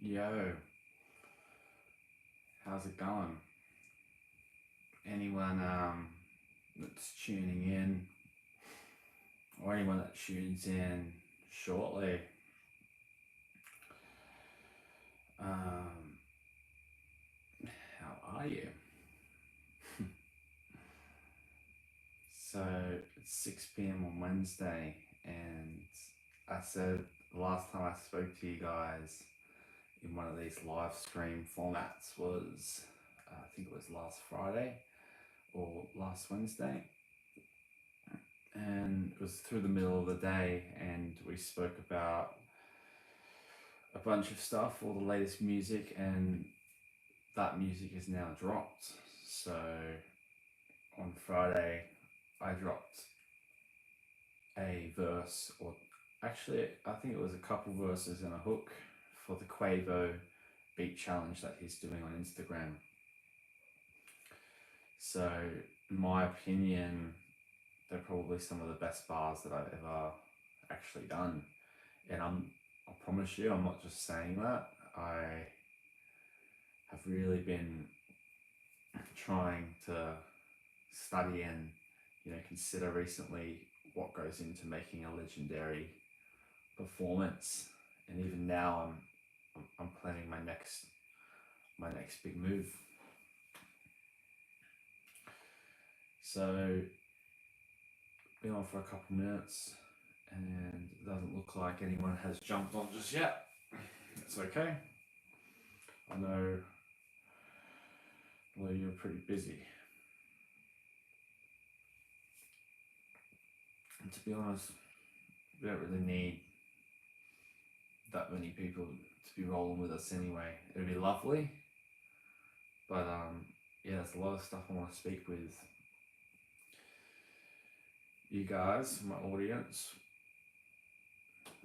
Yo, how's it going? Anyone that's tuning in, or anyone that tunes in shortly, um, how are you? So it's 6 p.m. on Wednesday, and I said the last time I spoke to you guys in one of these live stream formats was, I think it was last Friday or last Wednesday, and it was through the middle of the day, and we spoke about a bunch of stuff, all the latest music, and that music is now dropped. So on Friday, I dropped a verse, or actually, I think it was a couple verses and a hook for the Quavo beat challenge that he's doing on Instagram. So, in my opinion, they're probably some of the best bars that I've ever actually done. And I promise you, I'm not just saying that. I have really been trying to study and consider recently what goes into making a legendary performance. And even now, I'm planning my next big move. So, been on for a couple minutes, and it doesn't look like anyone has jumped on just yet. It's okay. I know you're pretty busy. And to be honest, we don't really need that many people to be rolling with us anyway. It'd be lovely, but yeah, there's a lot of stuff I want to speak with you guys, my audience,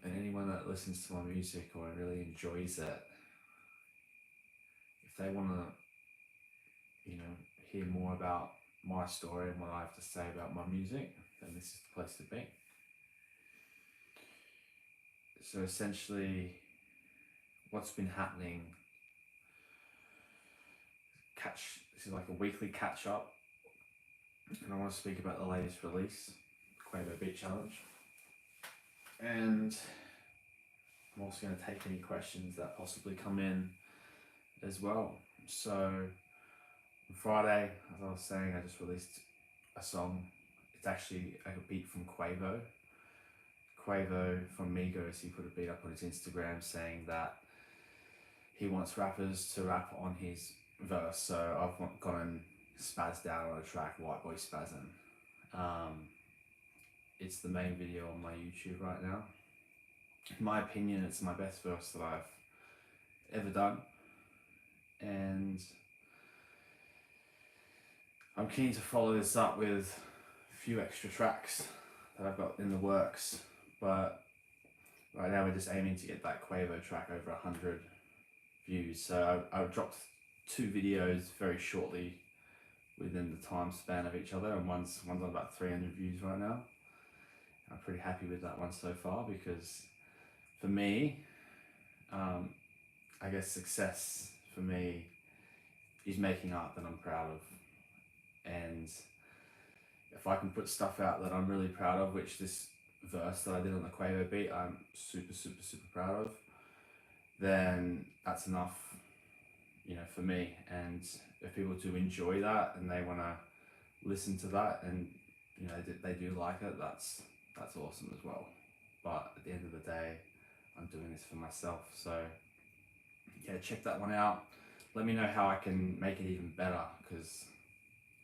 and anyone that listens to my music or really enjoys it. If they want to, hear more about my story and what I have to say about my music, then this is the place to be. So essentially, what's been happening, this is like a weekly catch up, and I want to speak about the latest release, Quavo Beat Challenge. And I'm also going to take any questions that possibly come in as well. So on Friday, as I was saying, I just released a song. It's actually a beat from Quavo. Quavo from Migos, he put a beat up on his Instagram saying that he wants rappers to rap on his verse. So I've gone and spazzed out on a track, White Boy Spazzin'. It's the main video on my YouTube right now. In my opinion, it's my best verse that I've ever done. And I'm keen to follow this up with a few extra tracks that I've got in the works. But right now we're just aiming to get that Quavo track over 100 views. So I've dropped 2 videos very shortly within the time span of each other, and one's on about 300 views right now. I'm pretty happy with that one so far, because for me, I guess success for me is making art that I'm proud of. And if I can put stuff out that I'm really proud of, which this verse that I did on the Quavo beat, I'm super, super, super proud of, then that's enough, for me. And if people do enjoy that and they want to listen to that, and they do like it, that's awesome as well. But at the end of the day, I'm doing this for myself. So yeah, check that one out. Let me know how I can make it even better, because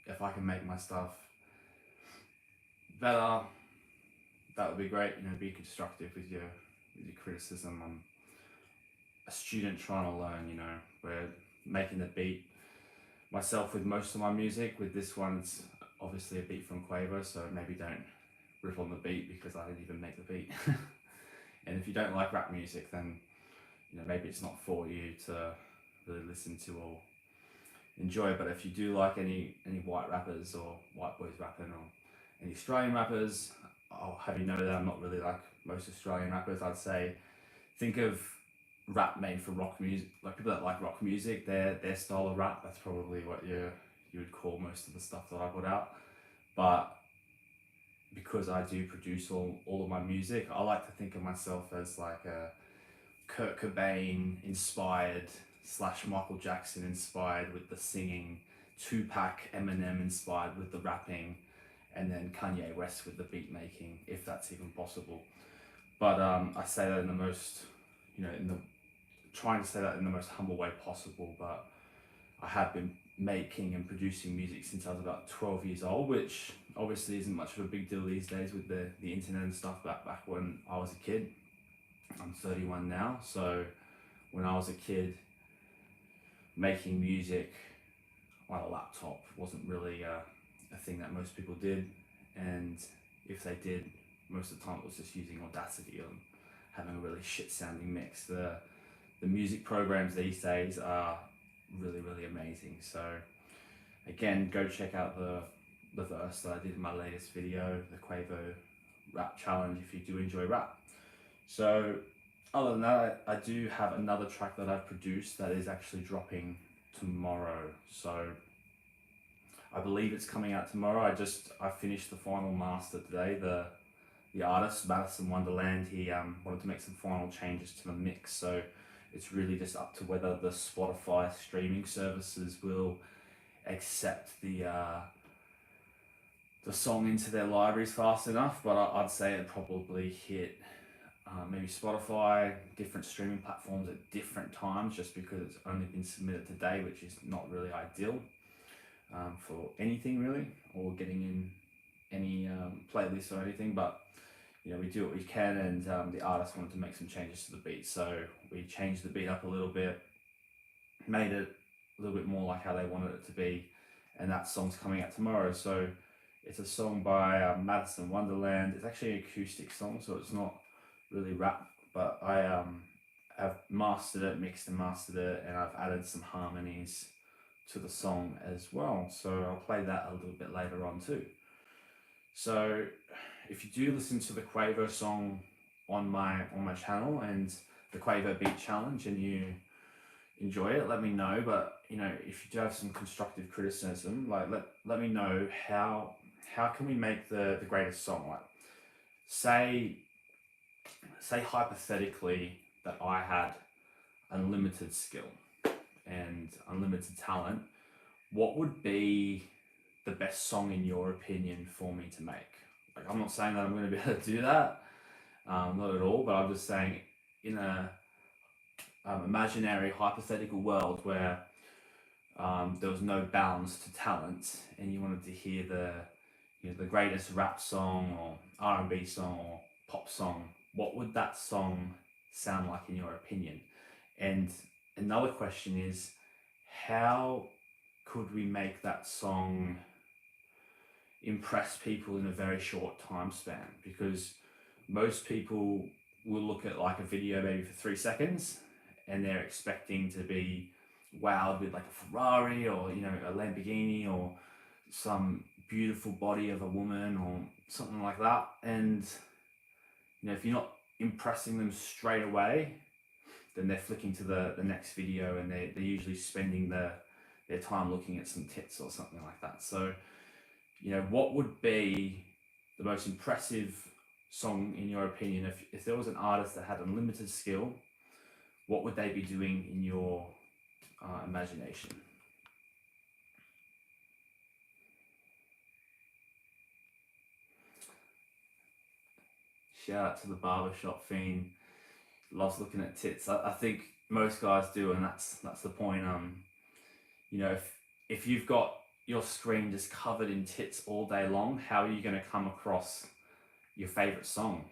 if I can make my stuff better, that would be great. Be constructive with your criticism. I'm a student trying to learn. We're making the beat myself with most of my music. With this one, it's obviously a beat from Quavo, so maybe don't rip on the beat because I didn't even make the beat. And if you don't like rap music, then maybe it's not for you to really listen to or enjoy. But if you do like any white rappers or white boys rapping, or any Australian rappers, I'll have you know that I'm not really like most Australian rappers. I'd say think of rap made for rock music, like people that like rock music, their style of rap. That's probably what you would call most of the stuff that I put out. But because I do produce all of my music, I like to think of myself as like a Kurt Cobain inspired slash Michael Jackson inspired with the singing, Tupac, Eminem inspired with the rapping, and then Kanye West with the beat making, if that's even possible. But I say that in the most, in the trying to say that in the most humble way possible. But I have been making and producing music since I was about 12 years old, which obviously isn't much of a big deal these days with the internet and stuff. Back when I was a kid, I'm 31 now, so when I was a kid, making music on a laptop wasn't really a thing that most people did, and if they did, most of the time it was just using Audacity and having a really shit sounding mix. The music programs these days are really amazing. So again, go check out the verse that I did in my latest video, the Quavo rap challenge, if you do enjoy rap. So other than that, I do have another track that I've produced that is actually dropping tomorrow. So I believe it's coming out tomorrow. I finished the final master today. The artist, Madison Wonderland, he wanted to make some final changes to the mix. So it's really just up to whether the Spotify streaming services will accept the song into their libraries fast enough. But I'd say it probably hit maybe Spotify, different streaming platforms at different times, just because it's only been submitted today, which is not really ideal for anything really, or getting in any playlist or anything. But we do what we can, and the artist wanted to make some changes to the beat, so we changed the beat up a little bit, made it a little bit more like how they wanted it to be, and that song's coming out tomorrow. So it's a song by Madison Wonderland. It's actually an acoustic song, so it's not really rap, but I have mastered it, mixed and mastered it, and I've added some harmonies to the song as well. So I'll play that a little bit later on too. So if you do listen to the Quavo song on my channel and the Quavo beat challenge and you enjoy it, let me know. But if you do have some constructive criticism, like let me know how can we make the greatest song. Like say hypothetically that I had unlimited skill and unlimited talent, what would be the best song in your opinion for me to make? Like, I'm not saying that I'm going to be able to do that, not at all, but I'm just saying in a imaginary hypothetical world where there was no bounds to talent, and you wanted to hear the greatest rap song or R&B song or pop song, what would that song sound like in your opinion? And another question is, how could we make that song impress people in a very short time span? Because most people will look at like a video maybe for 3 seconds and they're expecting to be wowed with like a Ferrari or a Lamborghini or some beautiful body of a woman or something like that. And if you're not impressing them straight away, then they're flicking to the next video, and they're usually spending their time looking at some tits or something like that. So what would be the most impressive song in your opinion? If there was an artist that had unlimited skill, what would they be doing in your imagination? Shout out to the barbershop fiend. Loves looking at tits. I think most guys do, and that's the point. If you've got your screen just covered in tits all day long, how are you going to come across your favorite song?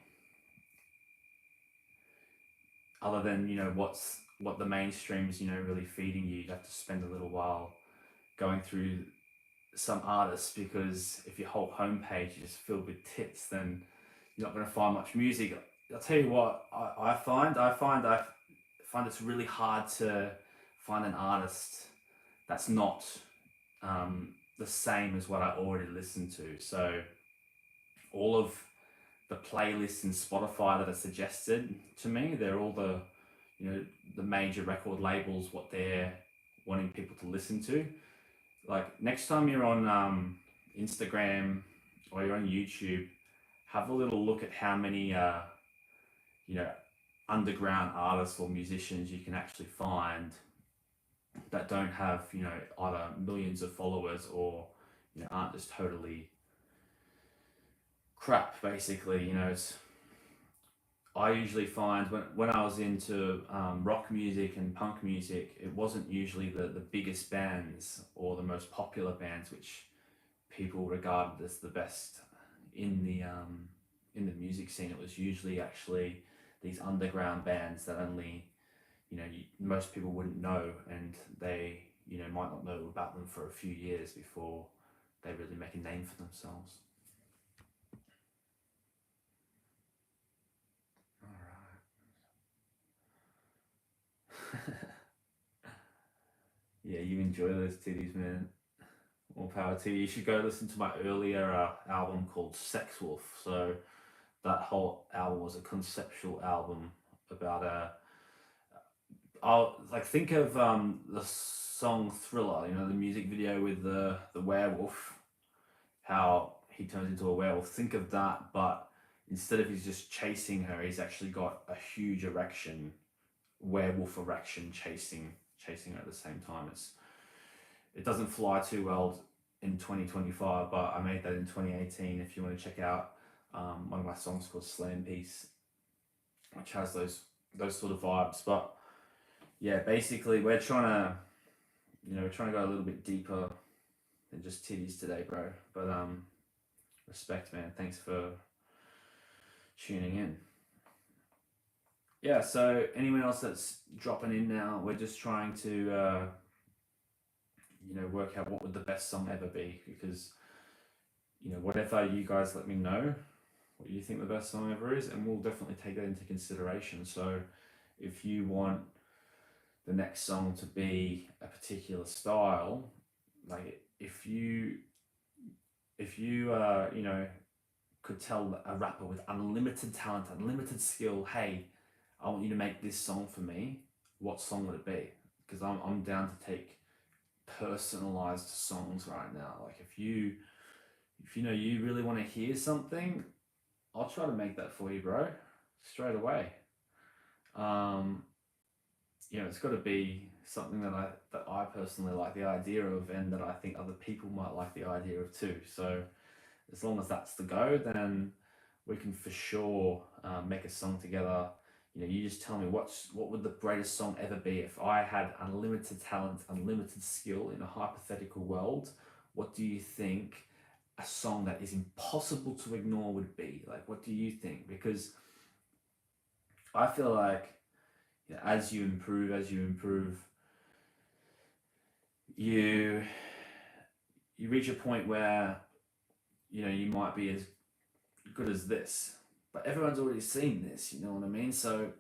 Other than what the mainstream's really feeding you, you'd have to spend a little while going through some artists, because if your whole homepage is just filled with tits, then you're not going to find much music. I'll tell you what I find it's really hard to find an artist that's not the same as what I already listen to. So all of the playlists in Spotify that are suggested to me, they're all the you know, the major record labels, what they're wanting people to listen to. Like next time you're on Instagram or you're on YouTube, have a little look at how many you know, underground artists or musicians you can actually find that don't have, you know, either millions of followers or, you know, aren't just totally crap. Basically, you know, it's, I usually find when I was into rock music and punk music, it wasn't usually the biggest bands or the most popular bands which people regarded as the best in the music scene. It was usually actually these underground bands that only, you know, most people wouldn't know, and they, you know, might not know about them for a few years before they really make a name for themselves. All right. Yeah, you enjoy those titties, man. More power to you. You should go listen to my earlier album called Sex Wolf. So that whole album was a conceptual album about I'll like think of the song Thriller. You know, the music video with the werewolf, how he turns into a werewolf. Think of that, but instead of he's just chasing her, he's actually got a huge erection, werewolf erection, chasing her at the same time. It doesn't fly too well in 2025, but I made that in 2018. If you want to check out one of my songs called Slam Piece, which has those sort of vibes. But yeah, basically we're trying to, you know, we're trying to go a little bit deeper than just titties today, bro. But respect, man. Thanks for tuning in. Yeah, so anyone else that's dropping in now, we're just trying to you know, work out what would the best song ever be, because, you know, whatever you guys let me know what you think the best song ever is, and we'll definitely take that into consideration. So if you want the next song to be a particular style, like if you you know, could tell a rapper with unlimited talent, unlimited skill, hey, I want you to make this song for me, what song would it be? Because I'm down to take personalized songs right now. Like if you know you really want to hear something, I'll try to make that for you, bro, straight away. Um, you know, it's got to be something that I personally like the idea of, and that I think other people might like the idea of too. So as long as that's the go, then we can for sure make a song together. You know, you just tell me what would the greatest song ever be if I had unlimited talent, unlimited skill in a hypothetical world. What do you think a song that is impossible to ignore would be? Like, what do you think? Because I feel like, you know, as you improve, you reach a point where, you know, you might be as good as this, but everyone's already seen this, you know what I mean? So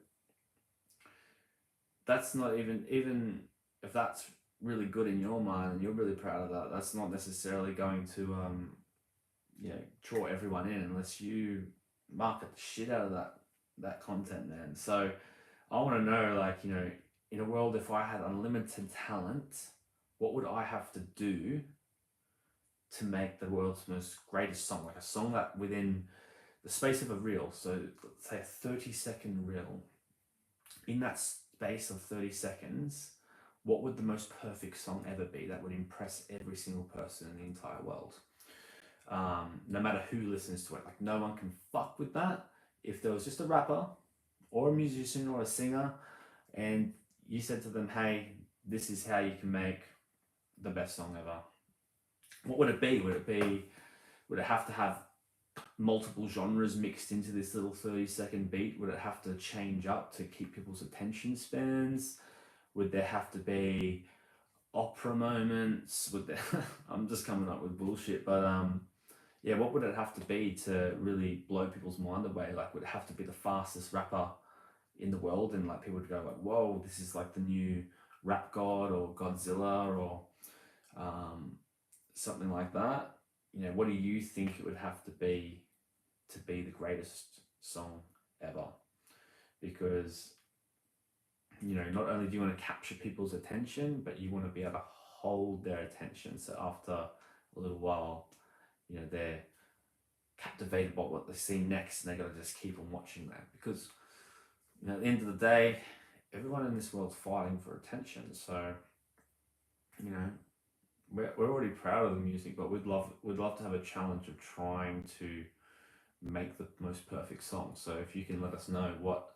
that's not even if that's really good in your mind and you're really proud of that, that's not necessarily going to you know, draw everyone in unless you market the shit out of that content, man. So I want to know, like, you know, in a world, if I had unlimited talent, what would I have to do to make the world's most greatest song? Like a song that within the space of a reel, so let's say a 30-second reel, in that space of 30 seconds, what would the most perfect song ever be that would impress every single person in the entire world? No matter who listens to it, like no one can fuck with that. If there was just a rapper or a musician or a singer, and you said to them, hey, this is how you can make the best song ever, what would it be? Would it have to have multiple genres mixed into this little 30-second beat? Would it have to change up to keep people's attention spans? Would there have to be opera moments? Would there I'm just coming up with bullshit, but yeah, what would it have to be to really blow people's mind away? Like, would it have to be the fastest rapper in the world, and like people would go like, whoa, this is like the new rap god or Godzilla or something like that? You know, what do you think it would have to be the greatest song ever? Because not only do you want to capture people's attention, but you want to be able to hold their attention. So after a little while, they're captivated by what they see next, and they got to just keep on watching that, because at the end of the day, everyone in this world's fighting for attention. So we're already proud of the music, but we'd love to have a challenge of trying to make the most perfect song. So if you can let us know what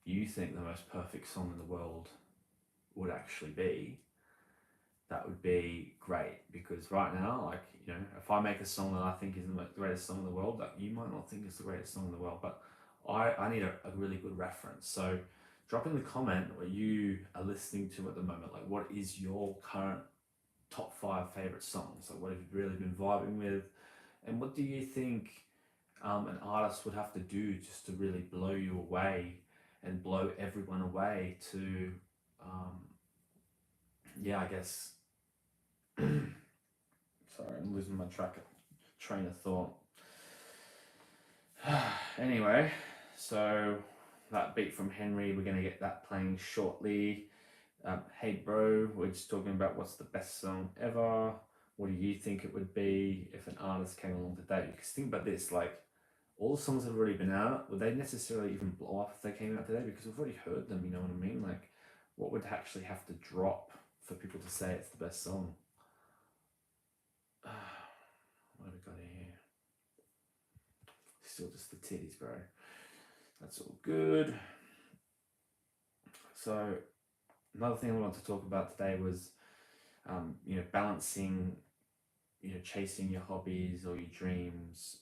you think the most perfect song in the world would actually be, that would be great. Because right now, like, if I make a song that I think is the greatest song in the world, that you might not think is the greatest song in the world, but I need a really good reference. So drop in the comment what you are listening to at the moment. Like, what is your current top 5 favorite songs? Like, what have you really been vibing with, and what do you think an artist would have to do just to really blow you away and blow everyone away to, I guess. Sorry, I'm losing my train of thought. Anyway, so that beat from Henry, we're going to get that playing shortly. Hey bro, we're just talking about what's the best song ever. What do you think it would be if an artist came along today? Because think about this, like, all the songs that have already been out, would they necessarily even blow up if they came out today? Because we've already heard them, you know what I mean? Like, what would actually have to drop for people to say it's the best song? What have we got here? Still just the titties, bro. That's all good. So another thing I wanted to talk about today was, balancing, chasing your hobbies or your dreams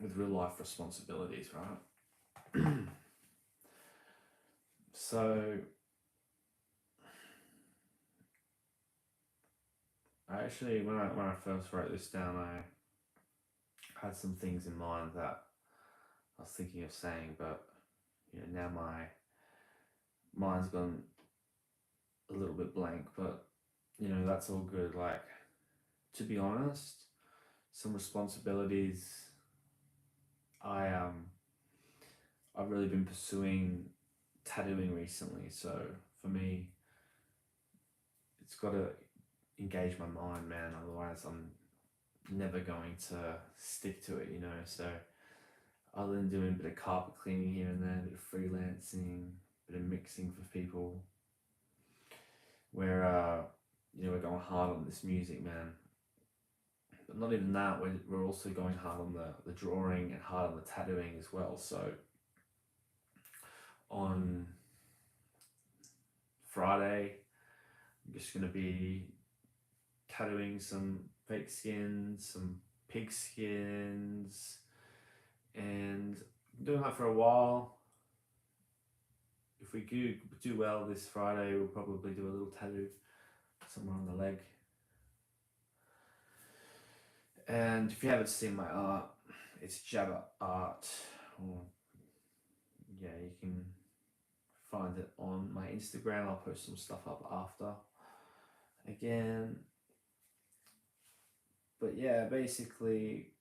with real life responsibilities, right? So I actually, when I first wrote this down, I had some things in mind that I was thinking of saying, but now my mind's gone a little bit blank. But that's all good. Like, to be honest, some responsibilities I've really been pursuing tattooing recently. So for me, it's got to engage my mind, man. Otherwise, I'm never going to stick to it, So other than doing a bit of carpet cleaning here and there, a bit of freelancing, a bit of mixing for people, we're going hard on this music, man. But not even that, we're also going hard on the drawing and hard on the tattooing as well. So on Friday, I'm just going to be tattooing some fake skins, some pig skins, and I'm doing that for a while. If we do well this Friday, we'll probably do a little tattoo somewhere on the leg. And if you haven't seen my art, it's Jabba Art. You can find it on my Instagram. I'll post some stuff up after again. But yeah, basically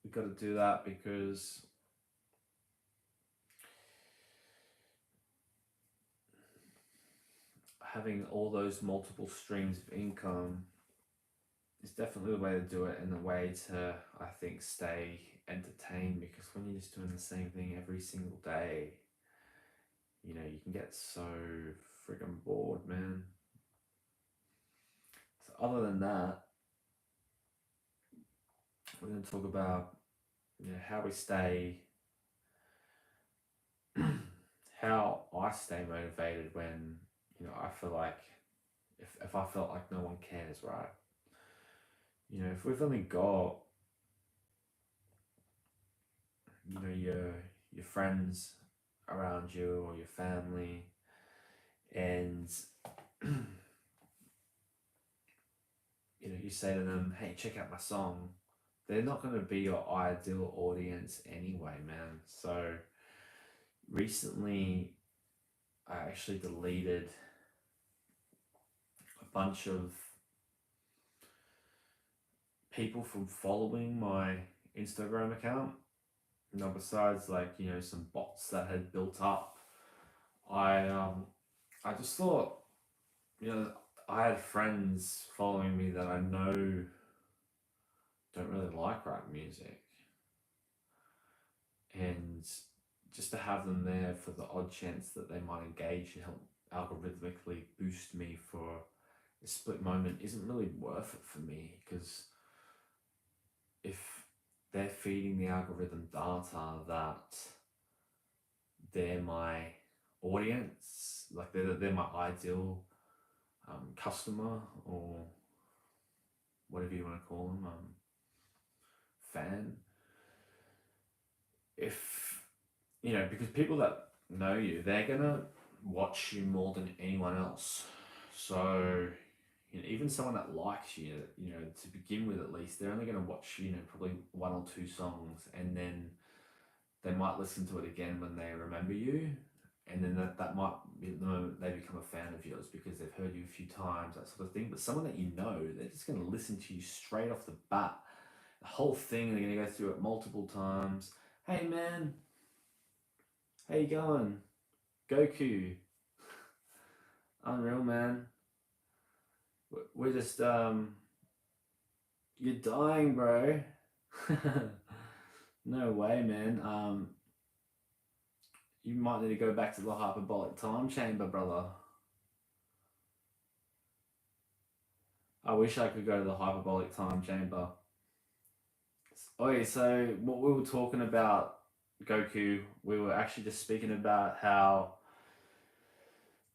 we've got to do that because having all those multiple streams of income is definitely the way to do it, and the way to, I think, stay entertained. Because when you're just doing the same thing every single day, you can get so friggin' bored, man. So other than that, we're going to talk about how we stay, how I stay motivated when I feel like, if I felt like no one cares, right? If we've only got your friends around you or your family, and you say to them, hey, check out my song, they're not going to be your ideal audience anyway, man. So recently I actually deleted a bunch of people from following my Instagram account, besides like, some bots that had built up, I just thought, you know, I had friends following me that I know don't really like rap music, and just to have them there for the odd chance that they might engage and help algorithmically boost me for a split moment isn't really worth it for me, because if they're feeding the algorithm data that they're my audience, like they're my ideal customer, or whatever you want to call them, fan. If because people that know you, they're gonna watch you more than anyone else. So even someone that likes you, to begin with at least, they're only gonna watch probably one or two songs, and then they might listen to it again when they remember you, and then that might be the moment they become a fan of yours because they've heard you a few times, that sort of thing. But someone that they're just going to listen to you straight off the bat, the whole thing. They're going to go through it multiple times. Hey man, how you going? Goku, unreal man. We're just you're dying, bro. No way, man. You might need to go back to the hyperbolic time chamber, brother. I wish I could go to the hyperbolic time chamber. Okay, so what we were talking about, Goku, we were actually just speaking about how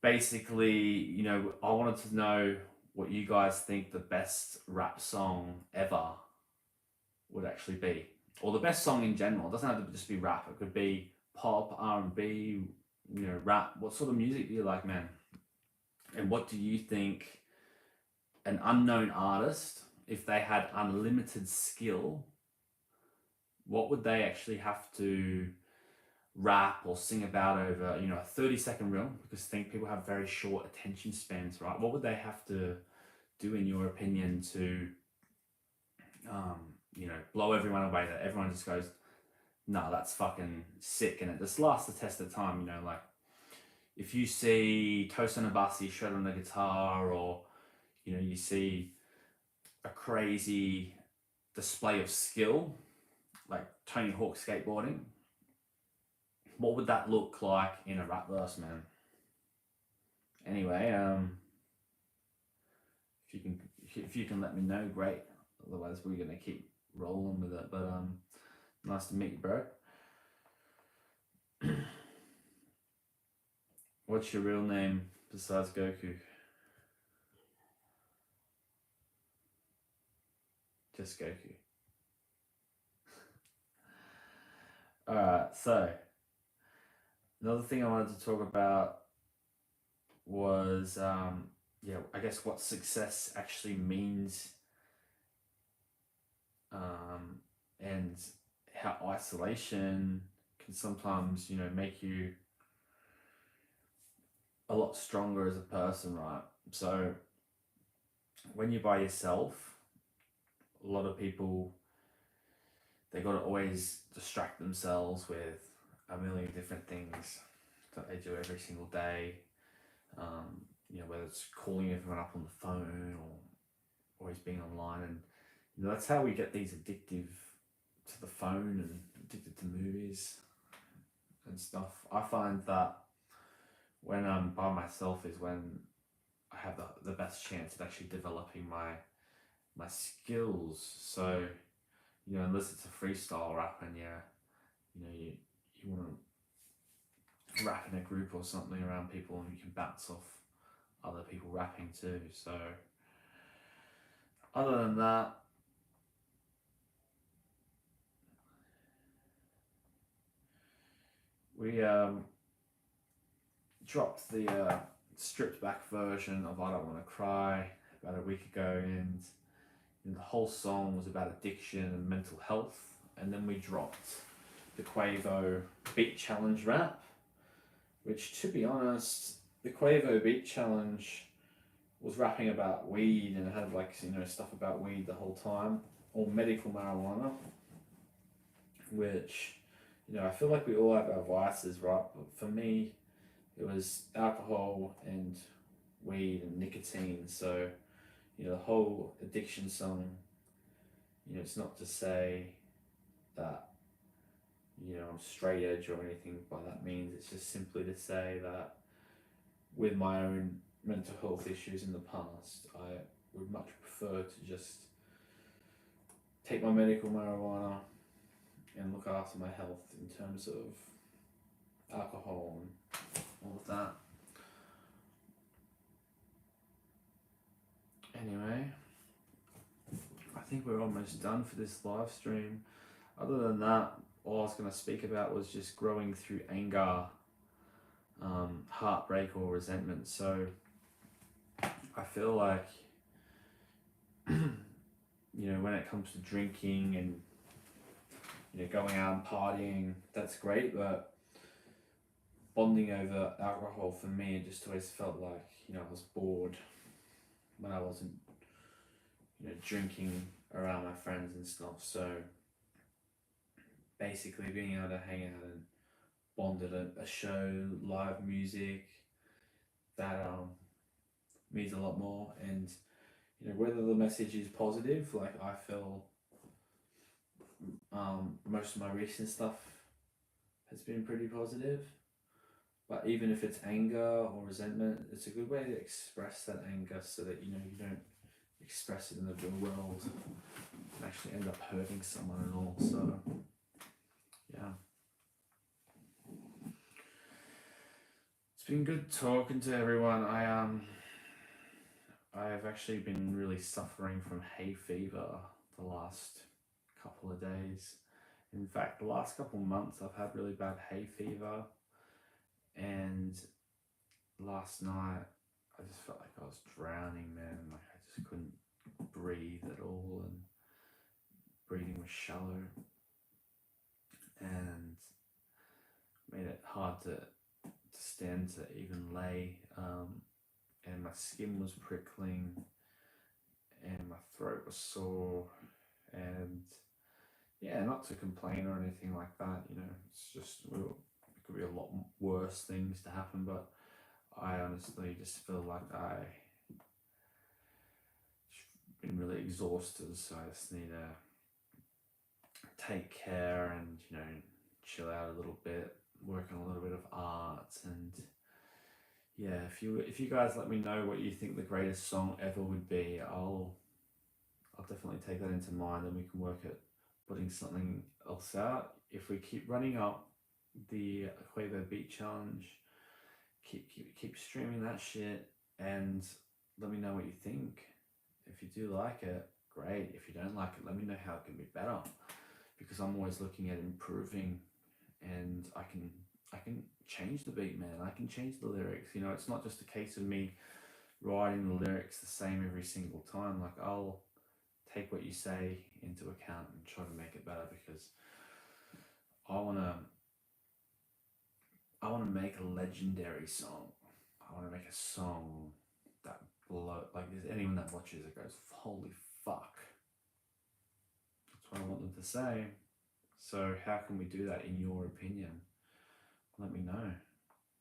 basically, I wanted to know what you guys think the best rap song ever would actually be. Or the best song in general. It doesn't have to just be rap. It could be pop, R&B, rap. What sort of music do you like, man? And what do you think an unknown artist, if they had unlimited skill, what would they actually have to rap or sing about over, a 30-second reel? Because I think people have very short attention spans, right? What would they have to do, in your opinion, to, blow everyone away, that everyone just goes, no, that's fucking sick, and it just lasts the test of time, like if you see Tosin Abasi shred on the guitar, or, you see a crazy display of skill, like Tony Hawk skateboarding, what would that look like in a rap verse, man? Anyway, if you can let me know, great. Otherwise, we're gonna keep rolling with it. But nice to meet you, bro. What's your real name besides Goku? Just Goku. Alright, so another thing I wanted to talk about was, I guess what success actually means, and how isolation can sometimes, make you a lot stronger as a person, right? So when you're by yourself, a lot of people, they got to always distract themselves with a million different things that they do every single day. Whether it's calling everyone up on the phone, or always being online, and that's how we get these addictive to the phone and addicted to movies and stuff. I find that when I'm by myself is when I have the best chance of actually developing my skills. So, unless it's a freestyle rap and you want to rap in a group or something around people, and you can bounce off other people rapping too. So other than that, we dropped the stripped back version of I Don't Want to Cry about a week ago, and the whole song was about addiction and mental health. And then we dropped the Quavo Beat Challenge rap, which, to be honest, the Quavo Beat Challenge was rapping about weed, and it had stuff about weed the whole time, or medical marijuana, which I feel like we all have our vices, right? But for me, it was alcohol and weed and nicotine. So, the whole addiction song, it's not to say that, I'm straight edge or anything by that means. It's just simply to say that with my own mental health issues in the past, I would much prefer to just take my medical marijuana and look after my health in terms of alcohol and all of that. Anyway, I think we're almost done for this live stream. Other than that, all I was going to speak about was just growing through anger, heartbreak, or resentment. So I feel like, when it comes to drinking and, going out and partying, that's great, but bonding over alcohol for me, it just always felt like, I was bored when I wasn't, drinking around my friends and stuff. So basically being able to hang out and bond at a show, live music, that means a lot more. And whether the message is positive, like I feel most of my recent stuff has been pretty positive. But even if it's anger or resentment, it's a good way to express that anger so that you don't express it in the real world and actually end up hurting someone and all. So yeah. It's been good talking to everyone. I've actually been really suffering from hay fever the last couple of days. In fact, the last couple of months I've had really bad hay fever, and last night I just felt like I was drowning, man. Like I just couldn't breathe at all, and breathing was shallow, and made it hard to stand, to even lay, and my skin was prickling, and my throat was sore, and yeah, not to complain or anything like that, it's just, it could be a lot worse things to happen, but I honestly just feel like I've been really exhausted, so I just need to take care and, chill out a little bit, work on a little bit of art. And yeah, if you guys let me know what you think the greatest song ever would be, I'll definitely take that into mind, and we can work at putting something else out. If we keep running up the Quavo Beat Challenge, keep streaming that shit, and let me know what you think. If you do like it, great. If you don't like it, let me know how it can be better, because I'm always looking at improving, and I can change the beat, man. I can change the lyrics. It's not just a case of me writing the lyrics the same every single time. Like, I'll take what you say into account and try to make it better, because I wanna make a legendary song. I wanna make a song that like, there's anyone that watches it goes, holy fuck. That's what I want them to say. So how can we do that in your opinion? Let me know.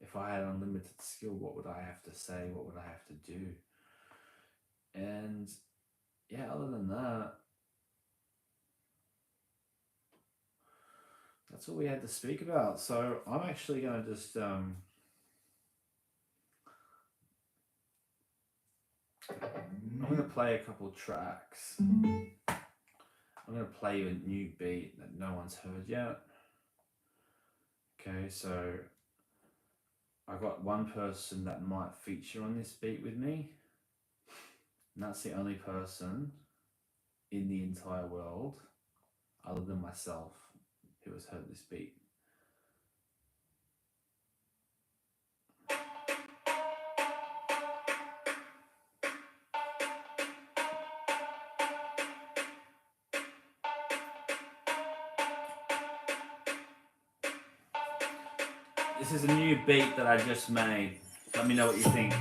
If I had unlimited skill, what would I have to say? What would I have to do? And yeah, other than that, that's all we had to speak about. So I'm actually going to just I'm going to play a couple tracks. I'm going to play you a new beat that no one's heard yet. Okay, so I got one person that might feature on this beat with me, and that's the only person in the entire world, other than myself, who has heard this beat. This is a new beat that I just made. Let me know what you think.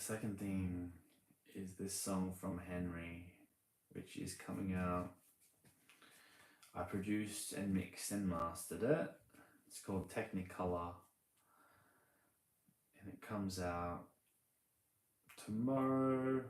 second thing is this song from Henry, which is coming out. I produced and mixed and mastered it. It's called Technicolor, and it comes out tomorrow.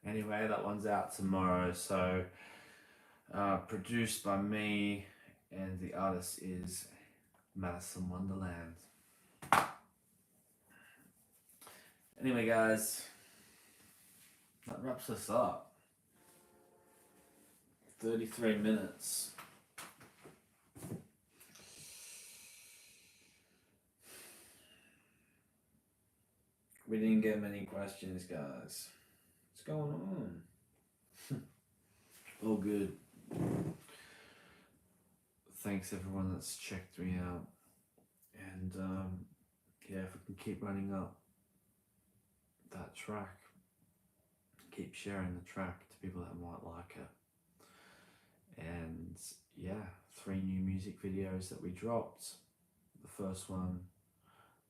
Anyway, that one's out tomorrow. So, produced by me, and the artist is Madison Wonderland. Anyway, guys, that wraps us up. 33 minutes. We didn't get many questions, guys. What's going on? All good. Thanks everyone that's checked me out. And yeah, if we can keep running up that track, keep sharing the track to people that might like it. And yeah, 3 new music videos that we dropped. The first one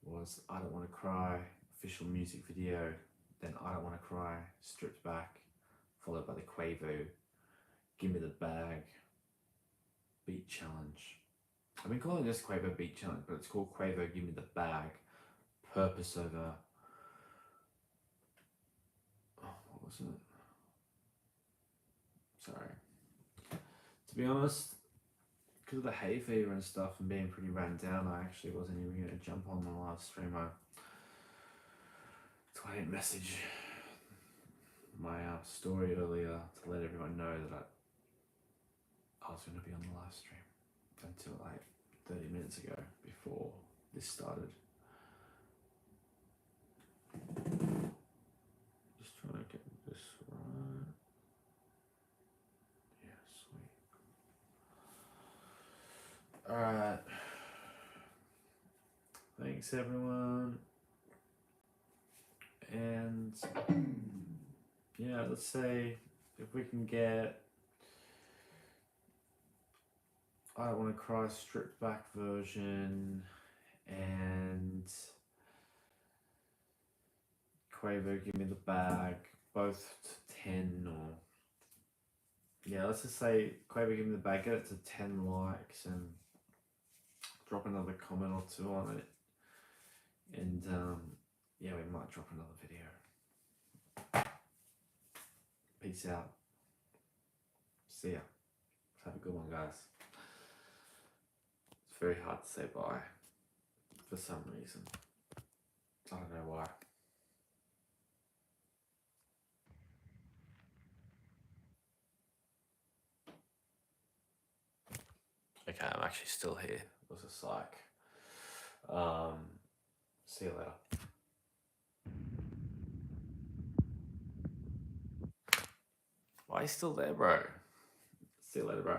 was I Don't Want to Cry, official music video. Then I Don't Want to Cry, stripped back, followed by the Quavo Give Me the Bag beat challenge. I've been calling this Quavo beat challenge, but it's called Quavo Give Me the Bag. Purpose over, what was it? Sorry. To be honest, because of the hay fever and stuff and being pretty ran down, I actually wasn't even going to jump on the live stream. That's why I didn't message my story earlier to let everyone know that I was going to be on the live stream until like 30 minutes ago before this started. Just trying to get this right. Yeah, sweet. Alright. Thanks everyone. And yeah, let's say if we can get I Don't Want to Cry stripped back version and Quavo Give Me the Bag both to 10, or yeah, let's just say Quavo Give Me the Bag, get it to 10 likes and drop another comment or 2 on it, and yeah, we might drop another video. Peace out. See ya. Have a good one, guys. It's very hard to say bye for some reason. I don't know why. Okay, I'm actually still here. It was a psych. See you later. Why are you still there, bro? See you later, bro.